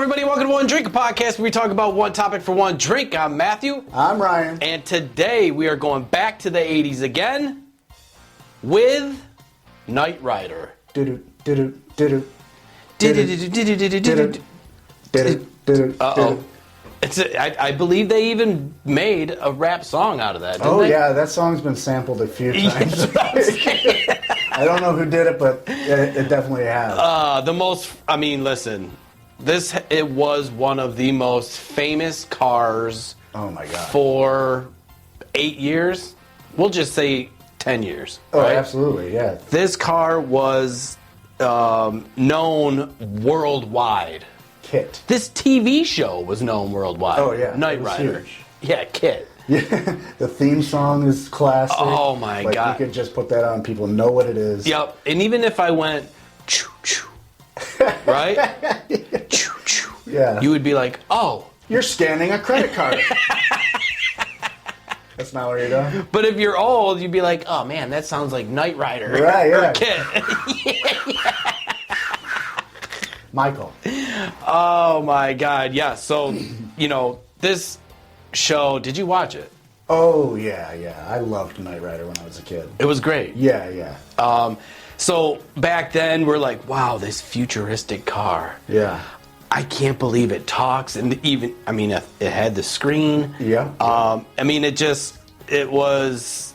everybody. Welcome to One Drink, a podcast where we talk about one topic for one drink. I'm Matthew. I'm Ryan. And today we are going back to the 80s again with Knight Rider. Uh-oh. I believe they even made a rap song out of that, didn't they? Yeah, that song's been sampled a few times. I don't know who did it, but it definitely has. Listen, it was one of the most famous cars. Oh my God. For 8 years. We'll just say 10 years. Oh, right? Absolutely, yeah. This car was known worldwide. KITT. This TV show was known worldwide. Oh yeah, Knight Rider. Huge. Yeah, KITT. Yeah, the theme song is classic. Oh my God! You could just put that on; people know what it is. Yep. And even if I went, choo choo, right? Choo choo. Yeah. You would be like, oh, you're scanning a credit card. That's not what you're doing. But if you're old, you'd be like, oh man, that sounds like Knight Rider. Right? Yeah. Or KITT. Michael. Oh my God! Yeah. So, this show. Did you watch it? Oh yeah. I loved Knight Rider when I was a kid. It was great. Yeah. So back then, we're like, wow, this futuristic car. Yeah. I can't believe it talks, and it had the screen. Yeah. It was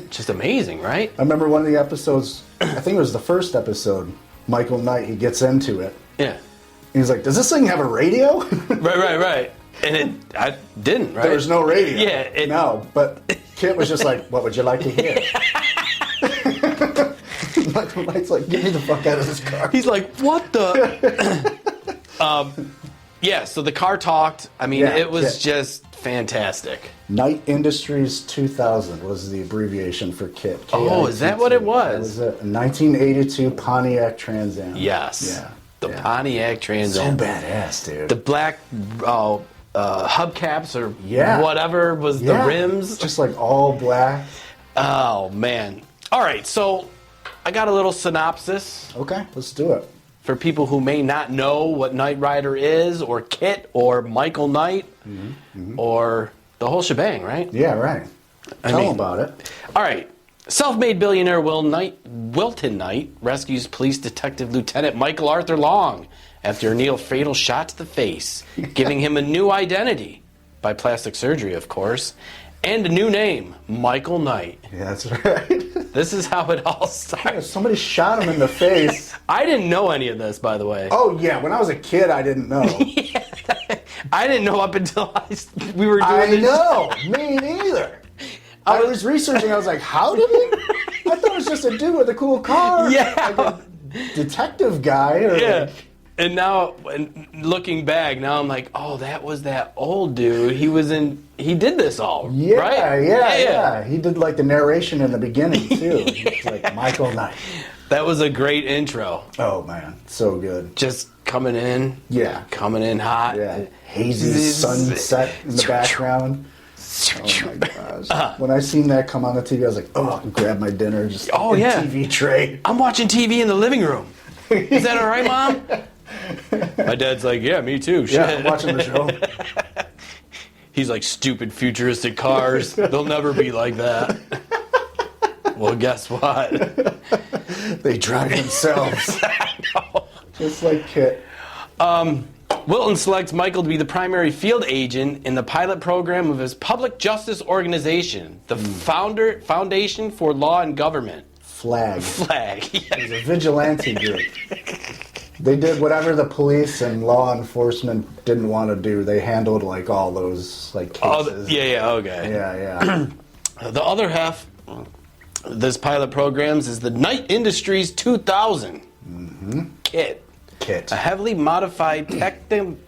just amazing, right? I remember one of the episodes. I think it was the first episode. Michael Knight, he gets into it. Yeah. He's like, does this thing have a radio? Right. And I didn't, right? There was no radio. Yeah. No, but KITT was just like, what would you like to hear? Michael Knight's like, get me the fuck out of this car. He's like, what the? So the car talked. It was just fantastic. Knight Industries 2000 was the abbreviation for KITT. Oh, is that what it was? That was a 1982 Pontiac Trans Am. Yes. Yeah. The Pontiac Trans Am. So badass, dude. The black hubcaps or whatever was the rims. Just like all black. Oh, man. All right, so I got a little synopsis. Okay, let's do it. For people who may not know what Knight Rider is, or KITT, or Michael Knight, or the whole shebang, right? Yeah, right. Tell them about it. All right. Self-made billionaire Wilton Knight rescues police detective Lieutenant Michael Arthur Long after a near fatal shot to the face, giving him a new identity, by plastic surgery, of course, and a new name, Michael Knight. Yeah, that's right. This is how it all started. Yeah, somebody shot him in the face. I didn't know any of this, by the way. Oh, yeah. When I was a kid, I didn't know. I didn't know up until we were doing this. I know. Me neither. I was researching. I was like, how did he? I thought it was just a dude with a cool car. Yeah. Like a detective guy. Or And now, looking back, now I'm like, oh, that was that old dude. He did this all, right? Yeah. He did like the narration in the beginning, too. It's like Michael Knight. That was a great intro. Oh, man. So good. Just coming in. Yeah. Coming in hot. Yeah. Hazy sunset in the background. Oh, my gosh. When I seen that come on the TV, I was like, oh, grab my dinner. Just TV tray. I'm watching TV in the living room. Is that all right, Mom? My dad's like, yeah, me too. Shit. Yeah, I'm watching the show. He's like, stupid futuristic cars. They'll never be like that. Well, guess what? They drive themselves. I know. Just like KITT. Wilton selects Michael to be the primary field agent in the pilot program of his public justice organization, the Foundation for Law and Government. Flag. Yeah. It was a vigilante group. They did whatever the police and law enforcement didn't want to do. They handled like all those like cases. Okay. Yeah. The other half of this pilot programs is the Knight Industries 2000. KITT. A heavily modified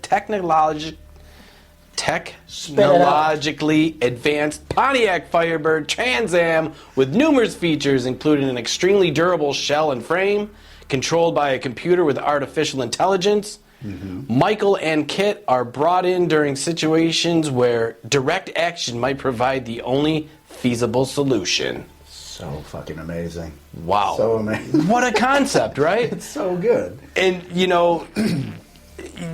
technologically advanced Pontiac Firebird Trans Am with numerous features, including an extremely durable shell and frame, controlled by a computer with artificial intelligence. Michael and KITT are brought in during situations where direct action might provide the only feasible solution. So fucking amazing. Wow. So amazing. What a concept, right? It's so good. And,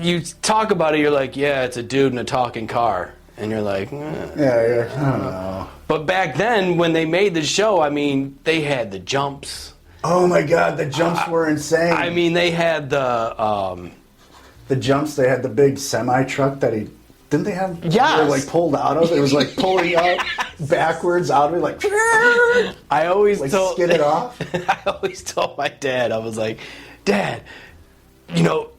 you talk about it, you're like, yeah, it's a dude in a talking car. And you're like, Yeah, I don't know. But back then, when they made the show, I mean, they had the jumps. Oh my God, the jumps were insane. I mean, they had the jumps. They had the big semi truck that he didn't they have. Yes. They were like pulled out of. It was like pulling out backwards out of it, like. I always like told skid it off. I always told my dad, I was like, Dad, you know,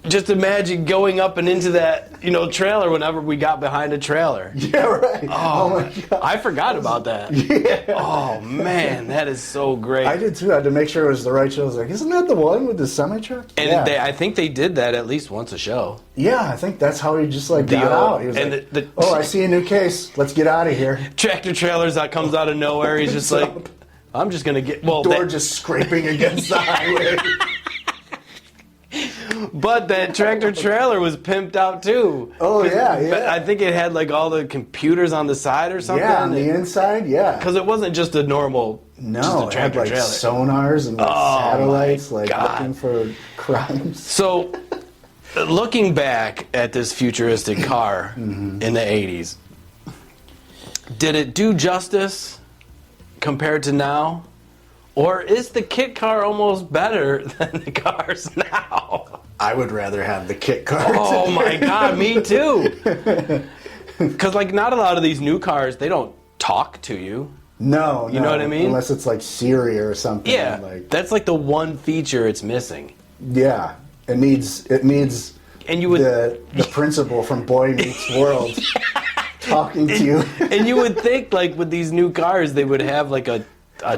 just imagine going up and into that, you know, trailer whenever we got behind a trailer. Yeah, right. Oh, my God. I forgot about that. Yeah. Oh man, that is so great. I did too. I had to make sure it was the right show. I was like, isn't that the one with the semi truck? And yeah. I think they did that at least once a show. Yeah, I think that's how he just like got out. He was and like, oh, I see a new case. Let's get out of here. Tractor trailers that comes out of nowhere. He's just like, I'm just gonna get door just scraping against the highway. But that tractor trailer was pimped out too. Oh yeah, yeah. But I think it had like all the computers on the side or something. Yeah, on the inside, yeah. Because it wasn't just a normal. No, just a it had tractor like trailer. sonars and like satellites, like God. looking for crimes. So, looking back at this futuristic car in the 80s, did it do justice compared to now? Or is the KITT car almost better than the cars now? I would rather have the KITT car. Oh my God, me too. Because like not a lot of these new cars, they don't talk to you. No, You know what I mean? Unless it's like Siri or something. Yeah, Like, that's like the one feature it's missing. yeah, it needs And you would, the principal from Boy Meets World talking to you. and you would think like with these new cars they would have like a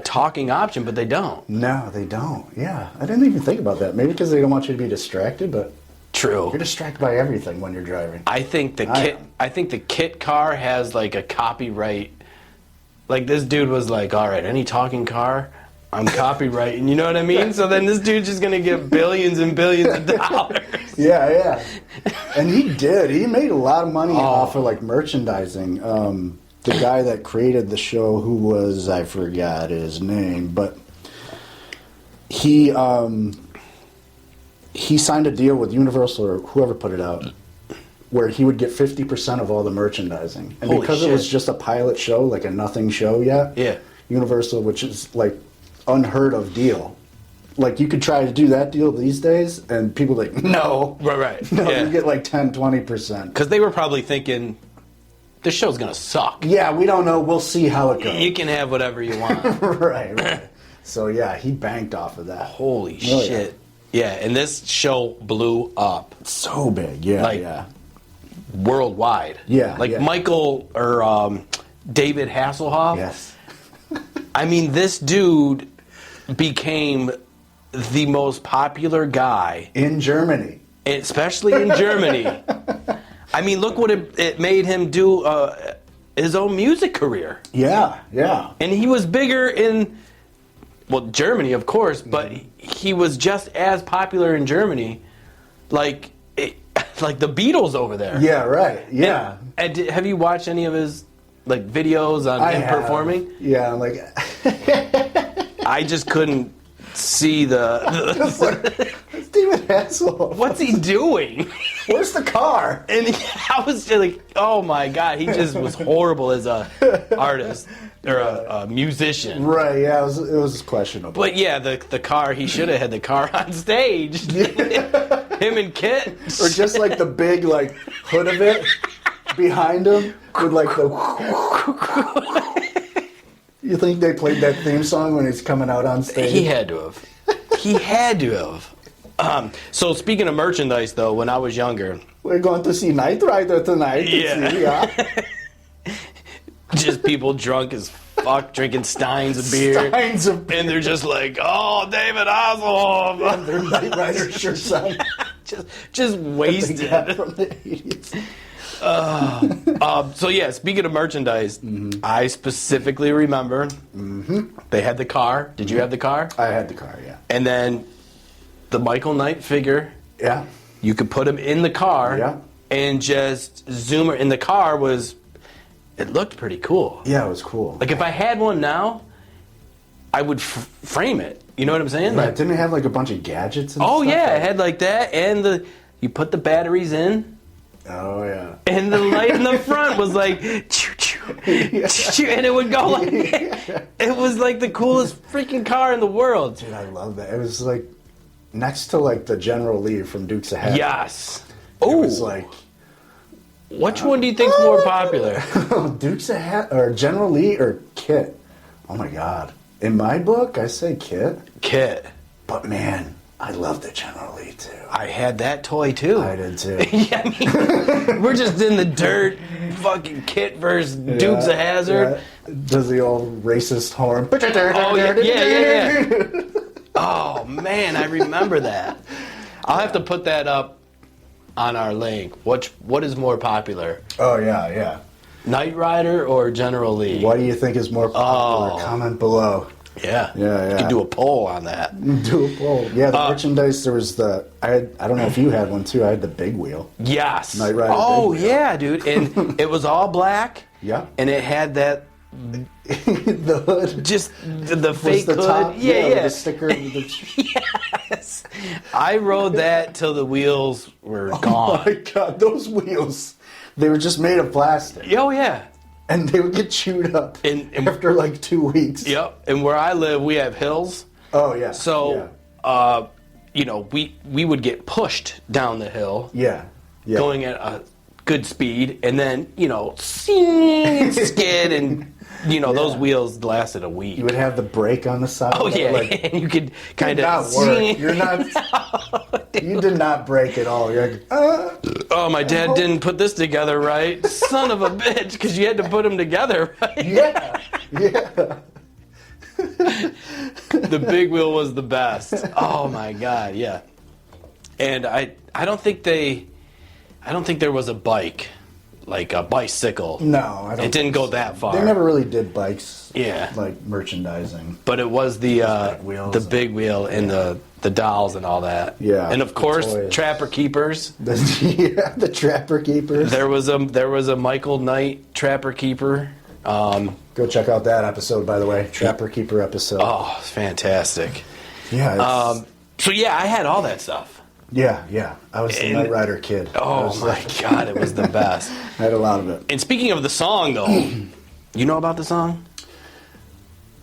talking option, but they don't. No, they don't. Yeah, I didn't even think about that. Maybe because they don't want you to be distracted, but True. you're distracted by everything when you're driving. I think the KITT car has like a copyright. Like this dude was like, all right, any talking car, I'm copyrighting. You know what I mean? So then this dude's just gonna get billions and billions of dollars. Yeah, yeah. And he did. He made a lot of money off of like merchandising. The guy that created the show, who was, I forgot his name, but he signed a deal with Universal or whoever put it out, where he would get 50% of all the merchandising. And Holy because shit. it was just a pilot show, like a nothing show yet, Yeah. Universal, which is like unheard of deal. Like you could try to do that deal these days, and people are like, no. Right. No, Yeah. you get like 10, 20%. Because they were probably thinking, this show's gonna suck. Yeah, we don't know. We'll see how it goes. You can have whatever you want. right. So yeah, he banked off of that. Holy Oh, yeah. shit. Yeah, and this show blew up So big, yeah, Like- yeah. worldwide. Yeah, Like yeah. Michael or David Hasselhoff. Yes. I mean, this dude became the most popular guy, In Germany. especially in Germany. I mean, look what it made him do his own music career. Yeah, yeah. And he was bigger in, well, Germany, of course, but he was just as popular in Germany, like like the Beatles over there. Yeah, right. Yeah. And have you watched any of his like videos on him have. performing? Yeah, I'm like I just couldn't see the David Hasselhoff. what's he doing? Where's the car? And I was just like, oh my God, he just was horrible as a artist or a musician. Right, yeah, it was questionable. But yeah, the car, he should have had the car on stage. Him and KITT. Or just like the big like hood of it behind him with like the. You think they played that theme song when he's coming out on stage? He had to have. He had to have. So speaking of merchandise, though, when I was younger, We're going to see Knight Rider tonight. Yeah. See, yeah. just people drunk as fuck drinking Steins of beer. Steins of And they're just like, oh, David Hasselhoff. their Knight Rider shirts on. just They wasted. got from the 80s. So yeah, speaking of merchandise, I specifically remember they had the car. Did you have the car? I had the car, yeah. And then the Michael Knight figure. Yeah. You could put him in the car Yeah. and just zoom. In the car it looked pretty cool. Yeah, it was cool. Like if I had one now, I would frame it. You know what I'm saying? Yeah, Like, didn't it have like a bunch of gadgets and oh stuff? yeah, it had like that and you put the batteries in, Oh, yeah. and the light in the front was like, choo, choo, choo, and it would go like that. It was like the coolest freaking car in the world. Dude, I love that. It was like next to like the General Lee from Dukes of Hazzard. Yes. It Oh, was like which one do you think's more popular? Dukes of Hazzard or General Lee or KITT. Oh my God. In my book, I say KITT. KITT. But man, I love the General Lee too. I had that toy too. I did too. Yeah, I mean, we're just in the dirt, fucking KITT versus Dukes of Hazzard. Yeah. Does the old racist horn. Oh, yeah. Oh, man, I remember that. I'll have to put that up on our link. What is more popular? Oh, yeah. Knight Rider or General Lee? What do you think is more popular? Oh. Comment below. Yeah. Yeah. You could do a poll on that. Do a poll. Yeah, the merchandise, there was I don't know if you had one too. I had the big wheel. Yes. Knight Rider Oh, big wheel. yeah, dude. And it was all black. Yeah. And it had that, The hood. just the Was fake the hood. top, Yeah. with the sticker. With the, Yes. I rode that till the wheels were oh gone. my God, those wheels. They were just made of plastic. Oh, yeah. And they would get chewed up And- after like 2 weeks. Yep. And where I live, we have hills. Oh, yeah. So, we would get pushed down the hill, Yeah. going at a good speed, and then, skid, and, those wheels lasted a week. You would have the brake on the side. Oh, of it, yeah. like, And you could kind did not of... work. You're not. You did not break at all. You're like, Oh, my dad didn't put this together right. Son of a bitch, because you had to put them together, right? yeah. The big wheel was the best. Oh my God, yeah. And I don't think there was a bike, like a bicycle. No, I don't. It didn't go that far. They never really did bikes. Yeah. Like merchandising. But it was the big wheels the big wheel and the dolls and all that. Yeah, And of the course, toys. Trapper Keepers. The Trapper Keepers. There was a Michael Knight Trapper Keeper. Go check out that episode, by the way. Trapper Keeper episode. Oh, fantastic. Yeah. So yeah, I had all that stuff. Yeah. I was the And- Knight Rider kid. I Oh was my like- God, it was the best. I had a lot of it. And speaking of the song, though, you know about the song?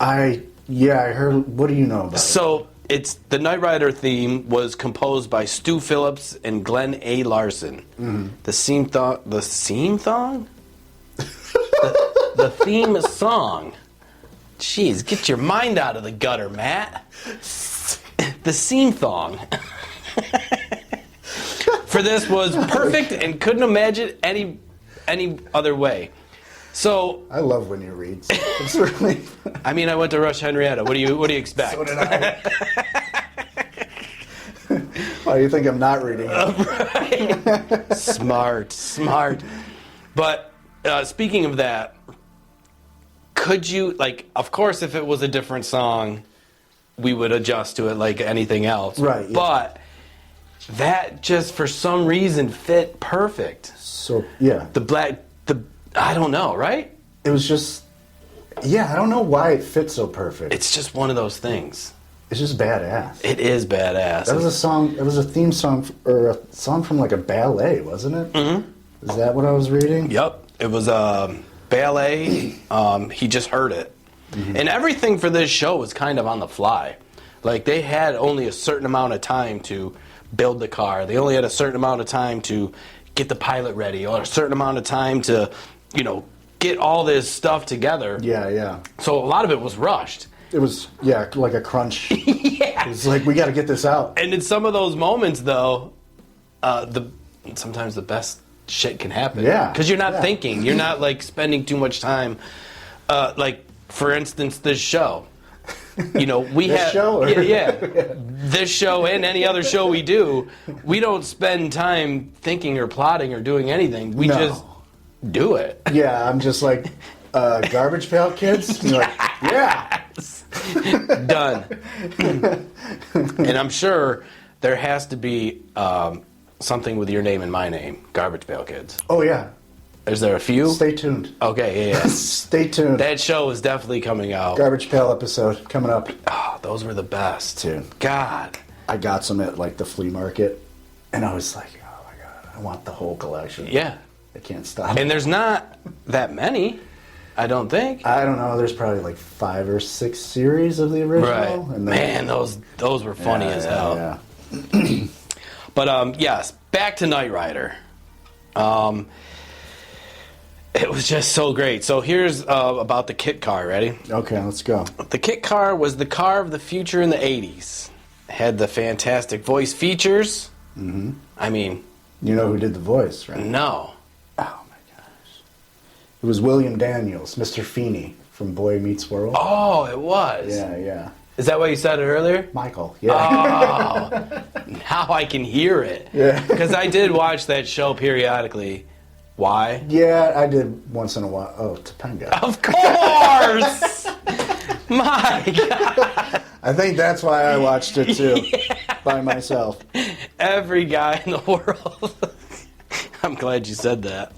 I heard. What do you know about it? So it's the Knight Rider theme was composed by Stu Phillips and Glenn A. Larson. Mm-hmm. The theme song. Jeez, get your mind out of the gutter, Matt. The theme song for this was perfect and couldn't imagine any other way. So I love when you read. It's really. I mean, I went to Rush Henrietta. What do you expect? So did I. Why do you think I'm not reading it? Smart. But speaking of that, could you, of course, if it was a different song, we would adjust to it like anything else. Right, yeah. But that just for some reason fit perfect. So yeah, I don't know, right? it was just. Yeah, I don't know why it fits so perfect. It's just one of those things. It's just badass. It is badass. That was a song. It was a theme song or a song from like a ballet, wasn't it? Mm-hmm. Is that what I was reading? Yep. It was ballet. He just heard it. Mm-hmm. And everything for this show was kind of on the fly. Like, they had only a certain amount of time to build the car. They only had a certain amount of time to get the pilot ready, or a certain amount of time to, get all this stuff together. Yeah. So a lot of it was rushed. It was like a crunch. Yeah. It was like, we got to get this out. And in some of those moments, though, sometimes the best shit can happen. Yeah. Because you're not thinking. You're not, spending too much time. For instance, this show. We This have... show? Or- Yeah. This show and any other show we do, we don't spend time thinking or plotting or doing anything. We No. just do it. Yeah, I'm just like, Garbage Pail Kids? And you're like, yeah. Done. And I'm sure there has to be something with your name and my name, Garbage Pail Kids. Oh, yeah. Is there a few? Stay tuned. Okay, yeah. Stay tuned. That show is definitely coming out. Garbage Pail episode coming up. Oh, those were the best. Dude. God. I got some at, the flea market, and I was like, I want the whole collection. Yeah. I can't stop. And there's not that many, I don't think. I don't know. There's probably like 5 or 6 series of the original. Right. And then, Man, those were funny as hell. Yeah. But yes, back to Knight Rider. It was just so great. So here's about the KITT car. Ready? Okay, let's go. The KITT car was the car of the future in the 80s. Had the fantastic voice features. Mm-hmm. I mean... You know who did the voice, right? No. Oh, my gosh. It was William Daniels, Mr. Feeney from Boy Meets World. Oh, it was? Yeah. Is that why you said it earlier? Michael, yeah. Oh, now I can hear it. Yeah. Because I did watch that show periodically. Why? Yeah, I did once in a while. Oh, Topanga. Of course! My God. I think that's why I watched it too, by myself. Every guy in the world. I'm glad you said that.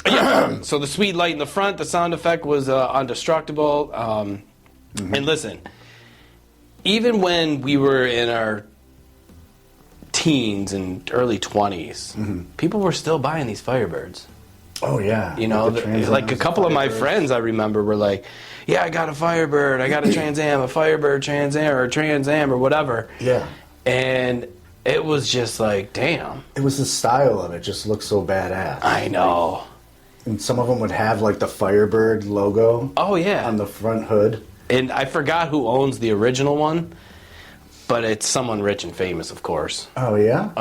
Yeah. So the sweet light in the front, the sound effect was indestructible. And listen, even when we were in our teens and early 20s, people were still buying these Firebirds. Oh, yeah. You know, like a couple of my friends I remember were like, yeah, I got a Firebird, I got a Trans Am, a Firebird Trans Am, or a Trans Am, or whatever. Yeah. And it was just like, damn. It was the style of it, just looked so badass. I know. And some of them would have like the Firebird logo. Oh, yeah. On the front hood. And I forgot who owns the original one, but it's someone rich and famous, of course. Oh, yeah?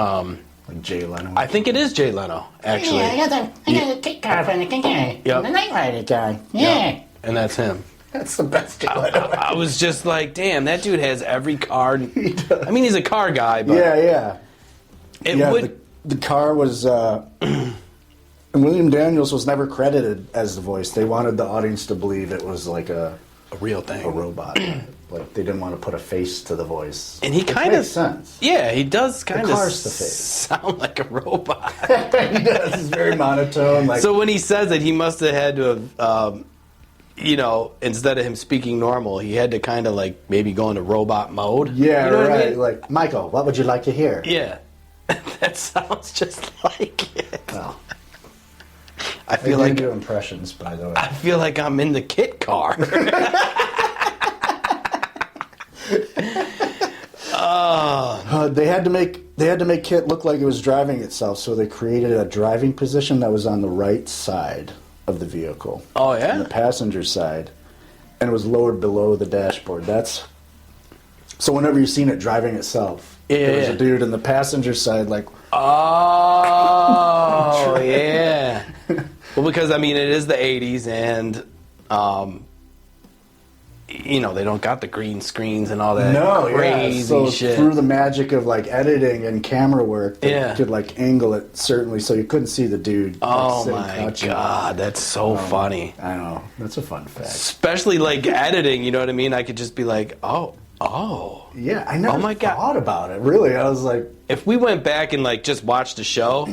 Like Jay Leno. I think it is Jay Leno, actually. Yeah, I got a KITT car from the guy. Yep. The Knight Rider guy. Yeah. Yep. And that's him. That's the best Jay Leno. I was just like, damn, that dude has every car. He does. I mean, he's a car guy, but Yeah. The car was... and William Daniels was never credited as the voice. They wanted the audience to believe it was like a real thing. A robot. Like, they didn't want to put a face to the voice. And he kind of... makes sense. Yeah, he does kind of car's the face. sound like a robot. He does. He's very monotone. Like, so when he says it, he must have had to have, you know, instead of him speaking normal, he had to kind of like maybe go into robot mode. yeah, you know right. what I mean? Like, Michael, what would you like to hear? Yeah. That sounds just like it. Well, I feel like do impressions, by the way. I feel like I'm in the KITT car. They had to make KITT look like it was driving itself, so they created a driving position that was on the right side of the vehicle. Oh, yeah? On the passenger side, and it was lowered below the dashboard. So whenever you've seen it driving itself, there was a dude in the passenger side, like. Oh, yeah. Well, because I mean, it is the 80s, and you know, they don't got the green screens and all that crazy so shit. Through the magic of like editing and camera work, they could like angle it certainly so you couldn't see the dude. Oh my God, that's so funny. I know, that's a fun fact. Especially like editing, you know what I mean? I could just be like, oh. Yeah, I never thought about it. Really, I was like, if we went back and like just watched the show,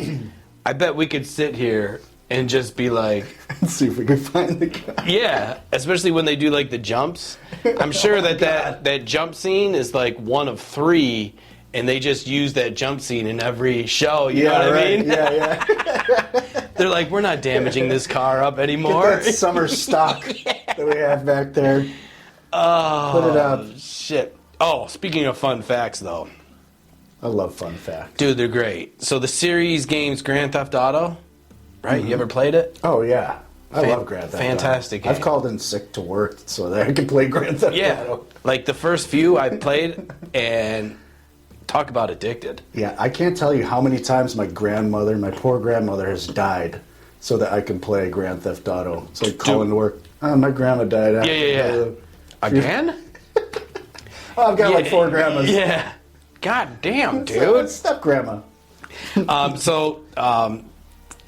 I bet we could sit here and just be like, let's see if we can find the guy. Yeah, especially when they do like the jumps. I'm sure that jump scene is like one of 3, and they just use that jump scene in every show. You know what I mean? Yeah. They're like, we're not damaging this car up anymore. Get that summer stock that we have back there. Oh, put it up. Shit. Oh, speaking of fun facts, though. I love fun facts. Dude, they're great. So the series games Grand Theft Auto, right? You ever played it? Oh, yeah. I love Grand Theft Auto. Fantastic game. I've called in sick to work so that I can play Grand Theft Auto. Like the first few I played, and talk about addicted. Yeah, I can't tell you how many times my poor grandmother, has died so that I can play Grand Theft Auto. It's like calling to work. Oh, my grandma died. Yeah. Again? Oh, I've got like 4 grandmas. Yeah. God damn, dude. Step grandma.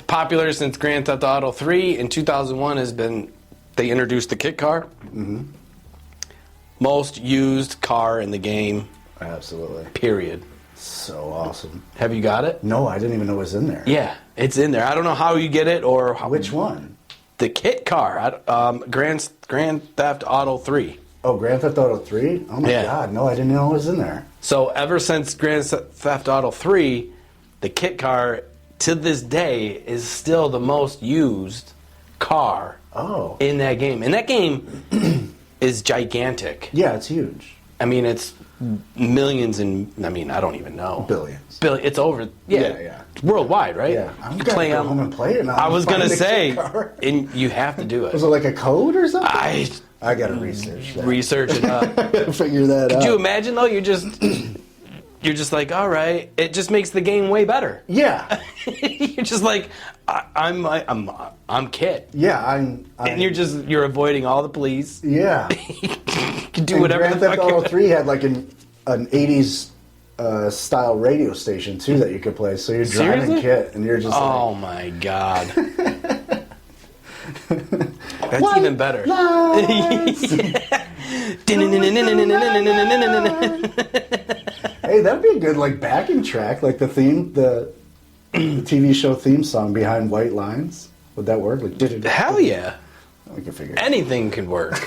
Popular since Grand Theft Auto 3 in 2001 has been, they introduced the KITT car. Mm-hmm. Most used car in the game. Absolutely. Period. So awesome. Have you got it? No, I didn't even know it was in there. Yeah, it's in there. I don't know how you get it or how. Which one? The KITT car. Grand Theft Auto 3. Oh, Grand Theft Auto 3? Oh my Yeah. God, no, I didn't know it was in there. So ever since Grand Theft Auto 3, the KITT car to this day is still the most used car in that game. And that game is gigantic. Yeah, it's huge. I mean, it's millions and, I mean, I don't even know. Billions. It's over, Yeah. It's worldwide, right? Yeah, I'm You gonna play go on- home and play it now. I was going to Find the say, KITT car. and you have to do Was it. it like a code or something? I I gotta research that. research it up. Gotta figure that out. Could you imagine, though, you're just like, all right, it just makes the game way better. Yeah. You're just like, I'm KITT. Yeah, I'm And you're avoiding all the police. yeah. You can do And whatever Grand the Theft fuck Auto you 3 had like an 80s style radio station too that you could play. So you're driving Seriously? KITT and you're just Oh like, my god. That's White even better. hey, that'd be a good like backing track, like the theme, the TV show theme song behind White Lines. Would that work? Like, Hell yeah. we can figure it out. Anything can work.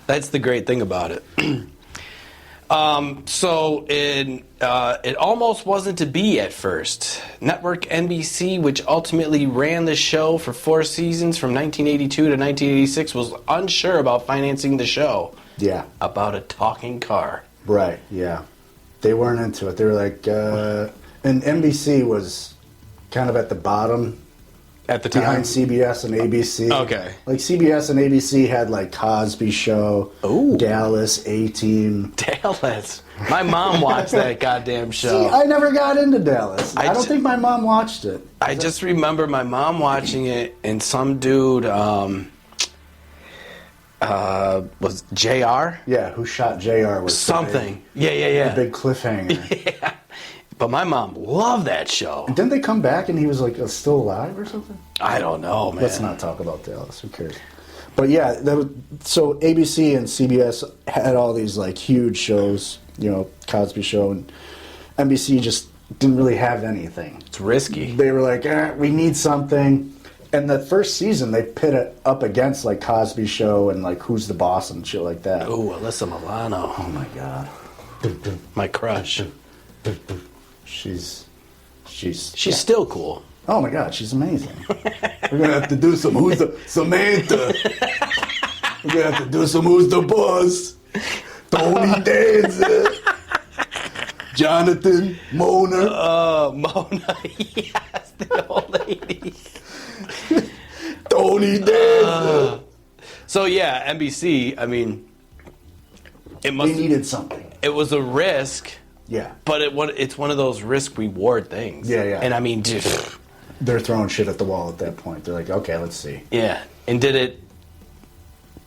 That's the great thing about it. It almost wasn't to be at first. Network NBC, which ultimately ran the show for 4 seasons from 1982 to 1986, was unsure about financing the show Yeah. about a talking car. Right, yeah. They weren't into it. They were like, and NBC was kind of at the bottom At the time. behind CBS and ABC. Okay. Like CBS and ABC had like Cosby Show, Ooh. Dallas, A-Team. Dallas. My mom watched that goddamn See, show. I never got into Dallas. I I don't ju- think my mom watched it. I just remember my mom watching it, and some dude was JR? Yeah, Who Shot JR was Something. Yeah. The big cliffhanger. Yeah. But my mom loved that show. Didn't they come back and he was like still alive or something? I don't know, man. Let's not talk about Dallas. Who cares? But yeah, so ABC and CBS had all these like huge shows, you know, Cosby Show, and NBC just didn't really have anything. It's risky. They were like, we need something. And the first season, they pit it up against like Cosby Show and like Who's the Boss and shit like that. Ooh, Alyssa Milano. Oh my god, My crush. she's She's still cool. oh my god, she's amazing. We're gonna have to do some Who's the Samantha. We're gonna have to do some Who's the Boss. Tony Danza, Jonathan, Mona, Mona. Yes, the old lady. Tony Danza. So yeah, NBC, I mean, We needed something. it was a risk, Yeah, but it's one of those risk reward things. Yeah. And I mean, dude, they're throwing shit at the wall at that point. They're like, okay, let's see. yeah. And did it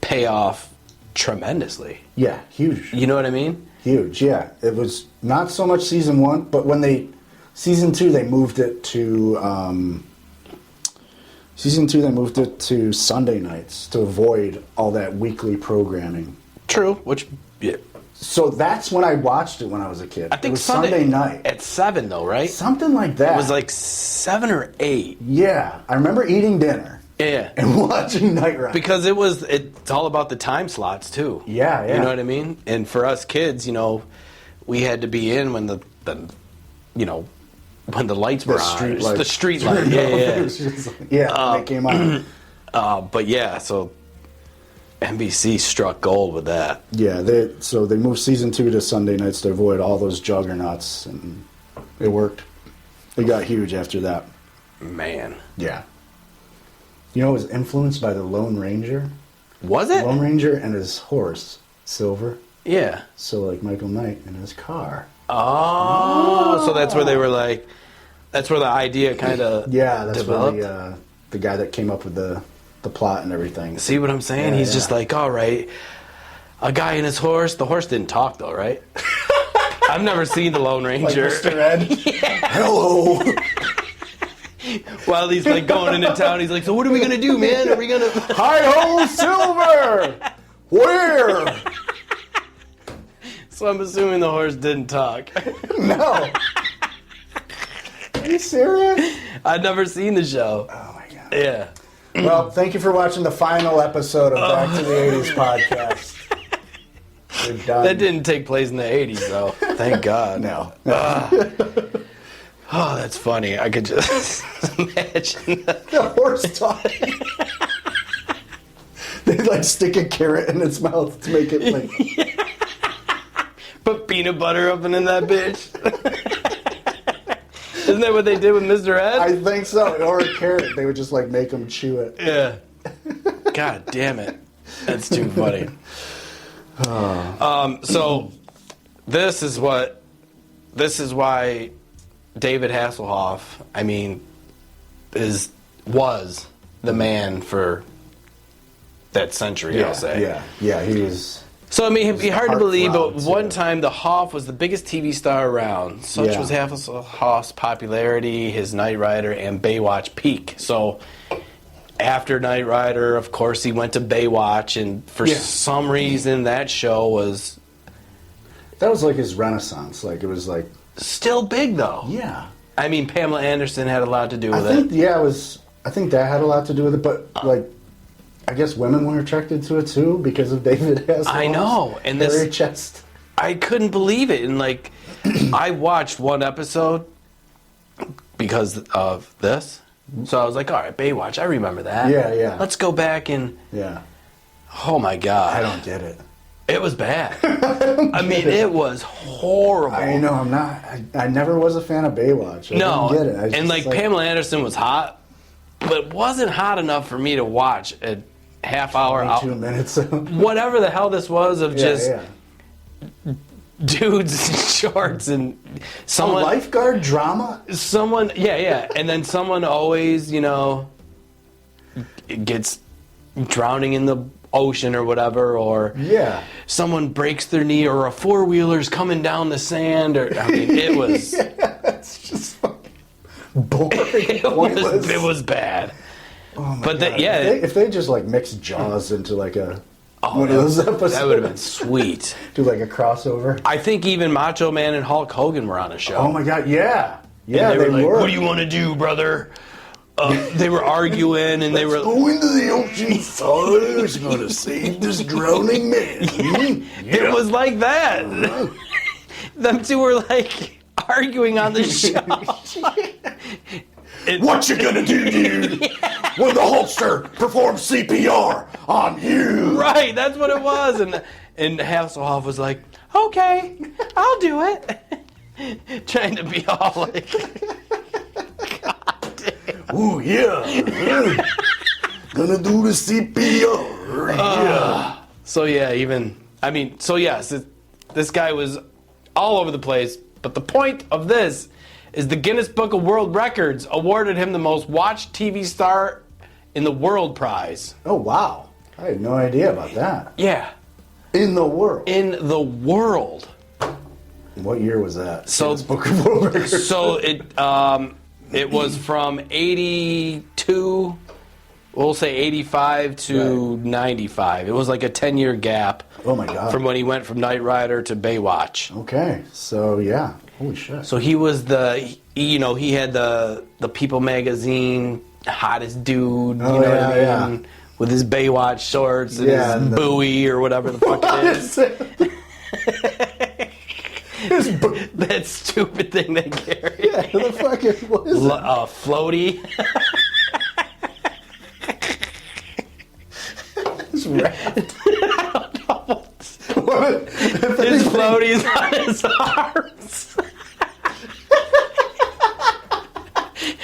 pay off tremendously? Yeah, huge. You know what I mean? Huge, yeah. It was not so much season 1, but when season 2 they moved it to Sunday nights to avoid all that weekly programming. True. Which, yeah. So that's when I watched it when I was a kid. I think it was Sunday night. at 7 though, right? Something like that. It was like 7 or 8. yeah. I remember eating dinner Yeah. and watching Night Ride. Because it's all about the time slots too. Yeah. You know what I mean? And for us kids, you know, we had to be in when the when the lights were on. street It's lights. The street light. Yeah. It was just like, yeah, they came out. But yeah, so NBC struck gold with that. Yeah, they moved season 2 to Sunday nights to avoid all those juggernauts, and it worked. It got huge after that. Man. Yeah. You know, it was influenced by the Lone Ranger. Was it? Lone Ranger and his horse, Silver. Yeah. So like Michael Knight and his car. Oh, so that's where they were like, that's where the idea kind of developed. Where the guy that came up with the plot and everything. See what I'm saying? Yeah, He's just like, all right, a guy and his horse. The horse didn't talk though, right? I've never seen the Lone Like Ranger. Mr. Ed. Hello. While he's like going into town, he's like, so what are we gonna do, man? Are we gonna? Hi-ho, Silver. Where? So I'm assuming the horse didn't talk. No. Are you serious? I'd never seen the show. Oh my god. Yeah. Well, thank you for watching the final episode of Back to the 80s podcast. We're done. That didn't take place in the 80s, though. Thank God. No. Oh, that's funny. I could just imagine that. The horse talking. They like stick a carrot in its mouth to make it like. Put peanut butter up and in that bitch. Isn't that what they did with Mr. Ed? I think so. Or a carrot. They would just like make them chew it. Yeah. God damn it. That's too funny. So this is why David Hasselhoff, I mean, was the man for that century, I'll say. Yeah, he was. So, I mean, it'd be hard to believe, but heartthrob, one too. time the Hoff was the biggest TV star around. Such Yeah. was Hasselhoff's popularity, his Knight Rider, and Baywatch peak. So, after Knight Rider, of course, he went to Baywatch, and for some reason, that show was That was like his renaissance. Like, it was like. still big, though. Yeah. I mean, Pamela Anderson had a lot to do with I think, it. yeah, it was. I think that had a lot to do with it, but like. I guess women were attracted to it too because of David Hasselhoff. I know, and this- hairy chest. I couldn't believe it. And, like, I watched one episode because of this. So I was like, all right, Baywatch, I remember that. Yeah. Let's go back and, Yeah. oh my God. I don't get it. It was bad. I mean, it was horrible. I know. I'm not. I never was a fan of Baywatch. I No, didn't get it. I and just, like Pamela Anderson was hot, but wasn't hot enough for me to watch a half hour, 2 minutes. whatever the hell this was of just yeah. dudes in shorts and A someone, lifeguard drama. and then someone always, gets drowning in the ocean or whatever, or Yeah. someone breaks their knee, or a four-wheeler's coming down the sand, or I mean, it was. It's just fucking boring. It was bad. Oh my But God. yeah, if they just like mix Jaws into like a one of that, those episodes, that would have been sweet. do like a crossover. I think even Macho Man and Hulk Hogan were on a show. Oh my God, yeah, And yeah, they were like, were. "What do you want to do, brother?" They were arguing, and they were. Go into the ocean first. Gonna save this drowning man. It was like that. Them two were like arguing on the show. What you gonna do, dude? When the Hulkster performs CPR on you? Right, that's what it was. And Hasselhoff was like, "Okay, I'll do it." Trying to be all like, God damn. Ooh, yeah. Gonna do the CPR. Yeah. So yeah, yes, this guy was all over the place. But the point of this is the Guinness Book of World Records awarded him the most watched TV star in the world prize. Oh, wow. I had no idea about that. Yeah, In the world. in the world. What year was that? So- Guinness Book of World Records. So it was from 82, we'll say 85 to 95. It was like a 10-year gap. Oh my God. From when he went from Knight Rider to Baywatch. Okay, so yeah. Holy shit. So he was he had the People magazine hottest dude, Oh, you know yeah, what I yeah. mean? With his Baywatch shorts and Yeah, his and the- buoy or whatever the fuck it is. That stupid thing they carry. Yeah, the fucking, what is it? Floaty. This raft. What? If His anything- floaties on his arms.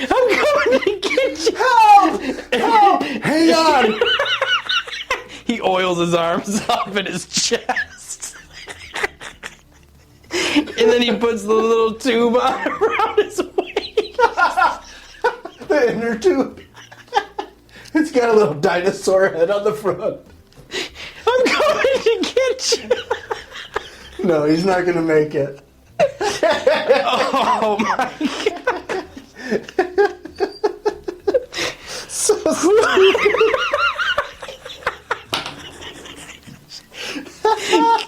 I'm coming to get you. Help! Help! Hang on! He oils his arms up in his chest. And then he puts the little tube on around his waist. The inner tube. It's got a little dinosaur head on the front. I'm coming to get you. No, he's not gonna make it. Oh my God. So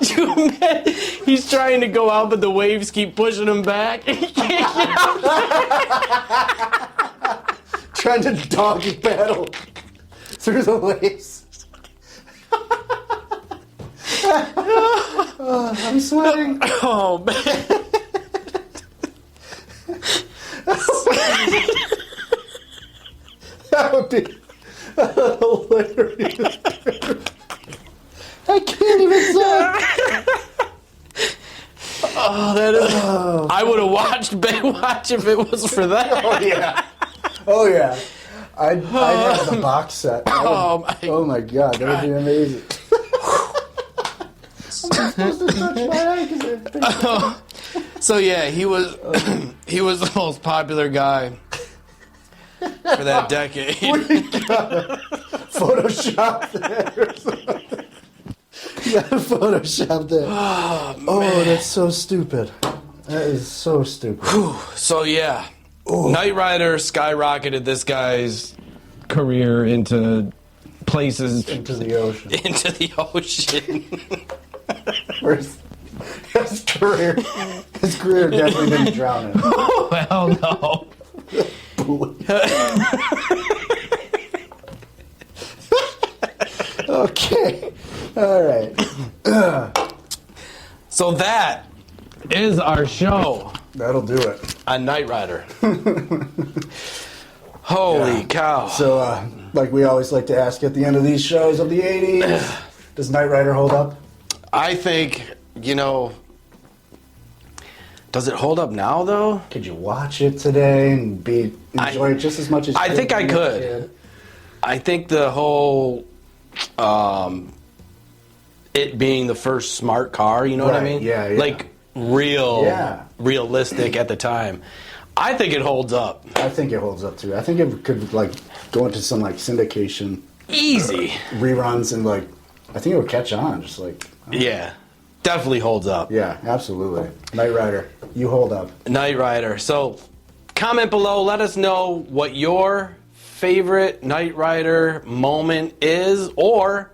stupid. He's trying to go out, but the waves keep pushing him back. And he can't get out. Trying to doggy paddle. through the lace. Oh, I'm sweating. Oh, man. That would be hilarious. I can't even say. Oh, that is. I would have watched Baywatch if it was for that. Oh yeah. Oh yeah. I'd have the box set. Oh my god, that would be amazing. I'm supposed to touch my eye 'cause So yeah, he was the most popular guy for that decade. we gotta Photoshop that or something. You gotta Photoshop that. Oh, that's so stupid. That is so stupid. So yeah, Knight Rider skyrocketed this guy's career into places Into the ocean. into the ocean. Where's his career definitely didn't drown in. Well, no. Okay. All right. So that is our show That'll do it. on Knight Rider. Holy cow. So, like we always like to ask at the end of these shows of the 80s, does Knight Rider hold up? I think, does it hold up now, though? Could you watch it today and enjoy it just as much as you I think I when you were a could. kid? I think the whole, it being the first smart car, you know what I Right, mean? yeah, yeah. Like, realistic at the time. I think it holds up. I think it holds up too. I think it could go into some syndication Easy. reruns and I think it would catch on. Just Yeah. Definitely holds up. yeah, absolutely. Knight Rider, you hold up. Knight Rider. So, comment below. Let us know what your favorite Knight Rider moment is, or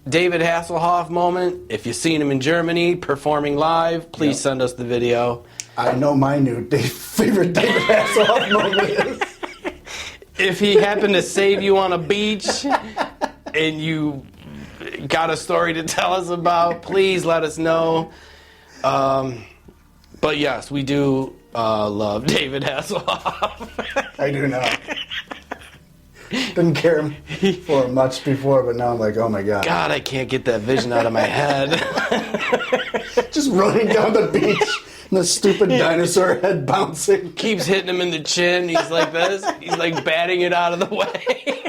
David Hasselhoff moment. If you've seen him in Germany performing live, please send us the video. I know my new favorite David Hasselhoff moment is. If he happened to save you on a beach and you got a story to tell us about, please let us know. But yes, we do love David Hasselhoff. I do not. Didn't care for him much before, but now I'm like, oh my god. God, I can't get that vision out of my head. Just running down the beach and the stupid dinosaur head bouncing. Keeps hitting him in the chin. He's like this. He's like batting it out of the way.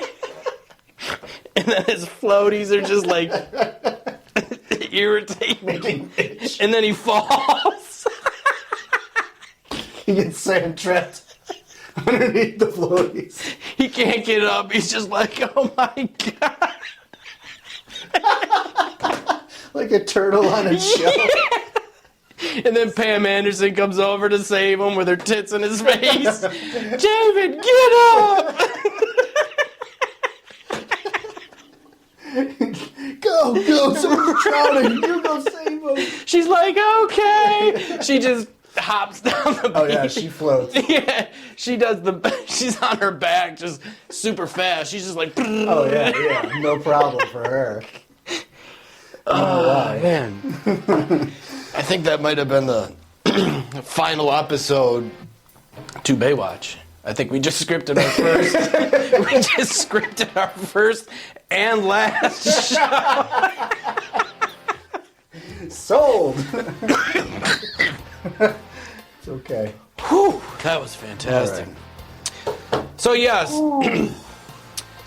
And then his floaties are just irritating. And then he falls. He gets sand trapped underneath the floaties. He can't get up. He's just like, oh my God. Like a turtle on a shell. And then Pam Anderson comes over to save him with her tits in his face. David, get up! Go, someone's drowning. You go save him. She's like, okay. She just hops down the beach. Oh yeah, she floats. Yeah, she's on her back just super fast. She's just like, Oh yeah, no problem for her. oh man. I think that might have been the final episode to Baywatch. I think we just scripted our first and last show. Sold. It's okay. Whew, that was fantastic. All So yes,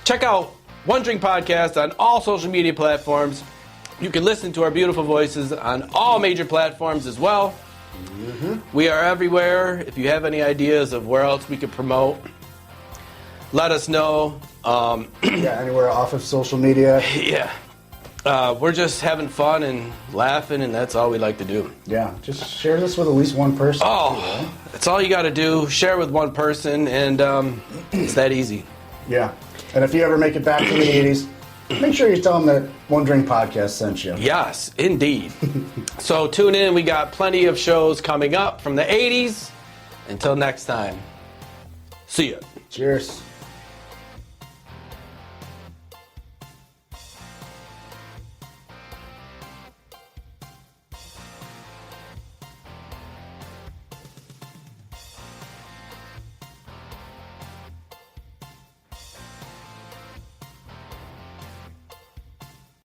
check out One Drink Podcast on all social media platforms. You can listen to our beautiful voices on all major platforms as well. Mm-hmm. We are everywhere. If you have any ideas of where else we could promote, let us know. Yeah, anywhere off of social media. Yeah. We're just having fun and laughing, and that's all we like to do. Yeah, just share this with at least one person. Oh, that's all you got to do. Share with one person, and it's that easy. Yeah, and if you ever make it back to the 80s, make sure you tell them that One Drink Podcast sent you. Yes, indeed. So tune in. We got plenty of shows coming up from the 80s. Until next time, see ya. Cheers.